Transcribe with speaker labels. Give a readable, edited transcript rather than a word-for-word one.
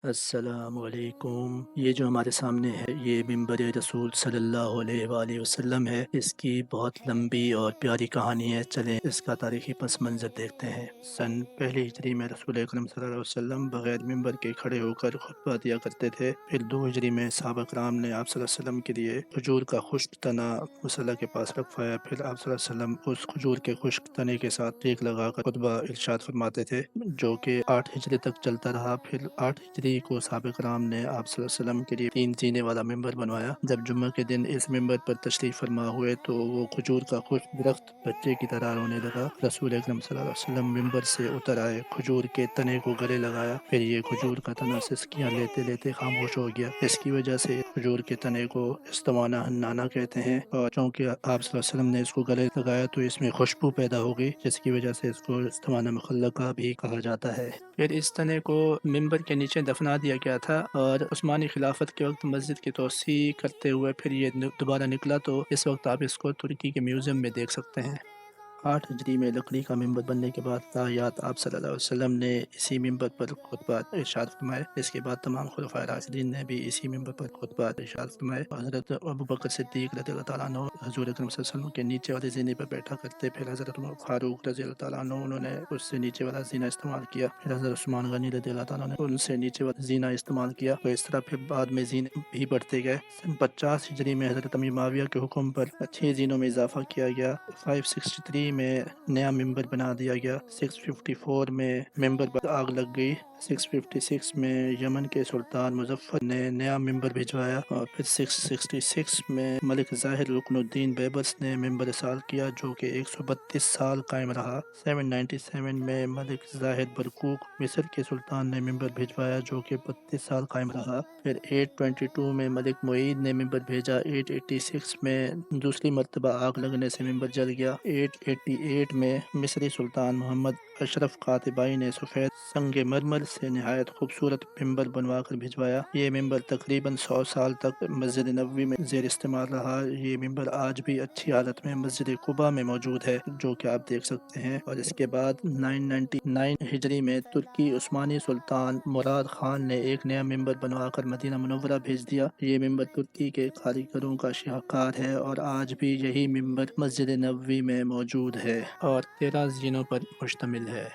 Speaker 1: السلام علیکم۔ یہ جو ہمارے سامنے ہے یہ منبر رسول صلی اللہ علیہ وآلہ وسلم ہے۔ اس کی بہت لمبی اور پیاری کہانی ہے، چلیں اس کا تاریخی پس منظر دیکھتے ہیں۔ سن پہلی ہجری میں رسول اکرم صلی اللہ علیہ وسلم بغیر منبر کے کھڑے ہو کر خطبہ دیا کرتے تھے۔ پھر 2 ہجری میں صحابہ کرام نے آپ صلی اللہ علیہ وسلم کے لیے کھجور کا خشک تنا مصلی کے پاس رکھوایا۔ پھر آپ صلی اللہ علیہ وسلم اس کھجور کے خشک تنے کے ساتھ ٹیک لگا کر خطبہ ارشاد فرماتے تھے، جو کہ 8 ہجری تک چلتا رہا۔ پھر 8 ہجری کو صحابہ کرام نے آپ صلی اللہ علیہ وسلم کے لیے 3 زینے والا ممبر بنوایا۔ جب جمعہ کے دن اس ممبر پر تشریف فرما ہوئے تو وہ کھجور کا خشک درخت بچے کی طرح رونے لگا۔ رسول اکرم صلی اللہ علیہ وسلم ممبر سے اتر آئے، کھجور کے تنے کو گلے لگایا، پھر یہ کھجور کا تنا سسکیاں لیتے لیتے خاموش ہو گیا۔ اس کی وجہ سے کھجور کے تنے کو استوانہ حنانہ کہتے ہیں، اور چونکہ آپ صلی اللہ علیہ وسلم نے اس کو گلے لگایا تو اس میں خوشبو پیدا ہو گئی، جس کی وجہ سے اس کو استوانہ مخلقہ بھی کہا جاتا ہے۔ پھر اس تنے کو ممبر کے نیچے دفنا دیا گیا تھا، اور عثمانی خلافت کے وقت مسجد کی توسیع کرتے ہوئے پھر یہ دوبارہ نکلا، تو اس وقت آپ اس کو ترکی کے میوزیم میں دیکھ سکتے ہیں۔ 8 ہجری میں لکڑی کا ممبر بننے کے بعد تاحیات آپ صلی اللہ علیہ وسلم نے اسی ممبر پر خطبہ ارشاد فرمائے۔ اس کے بعد تمام خلفائے راشدین نے بھی اسی ممبر پر خطبہ ارشاد فرمائے۔ حضرت ابوبکر صدیق رضی اللہ تعالیٰ عنہ حضور اکرم صلی اللہ علیہ وسلم کے نیچے والے زینے پر بیٹھا کرتے، پھر حضرت عمر فاروق رضی اللہ تعالیٰ عنہ انہوں نے اس سے نیچے والا زینہ استعمال کیا، پھر حضرت عثمان غنی رضی اللہ تعالیٰ نے ان سے نیچے والا زینہ استعمال کیا، تو اس طرح پھر بعد میں زینے بھی بڑھتے گئے۔ سن 50 ہجری میں حضرت امیر معاویہ کے حکم پر 6 زینوں میں اضافہ کیا گیا۔ 563 میں نیا ممبر بنا دیا گیا۔ 654 میں ممبر پر آگ لگ گئی۔ 656 میں یمن کے سلطان مظفر نے نیا ممبر بھجوایا، اور پھر 666 میں ملک ظاہر رکن الدین بیبرس نے ممبر سال کیا، جو کہ 132 سال قائم رہا۔ 797 میں ملک ظاہر برقوق مصر کے سلطان نے ممبر بھجوایا، جو کہ 32 سال قائم رہا۔ پھر 822 میں ملک معید نے ممبر بھیجا۔ 886 میں دوسری مرتبہ آگ لگنے سے ممبر جل گیا۔ 888 میں مصری سلطان محمد اشرف قاتبائی نے سفید سنگ مرمر سے نہایت خوبصورت ممبر بنوا کر بھجوایا۔ یہ ممبر تقریباً 100 سال تک مسجد نبوی میں زیر استعمال رہا۔ یہ ممبر آج بھی اچھی حالت میں مسجد قباء میں موجود ہے، جو کہ آپ دیکھ سکتے ہیں۔ اور اس کے بعد 999 ہجری میں ترکی عثمانی سلطان مراد خان نے ایک نیا ممبر بنوا کر مدینہ منورہ بھیج دیا۔ یہ ممبر ترکی کے کاریگروں کا شاہکار ہے، اور آج بھی یہی ممبر مسجد نبوی میں موجود ہے اور 13 زینوں پر مشتمل ہے۔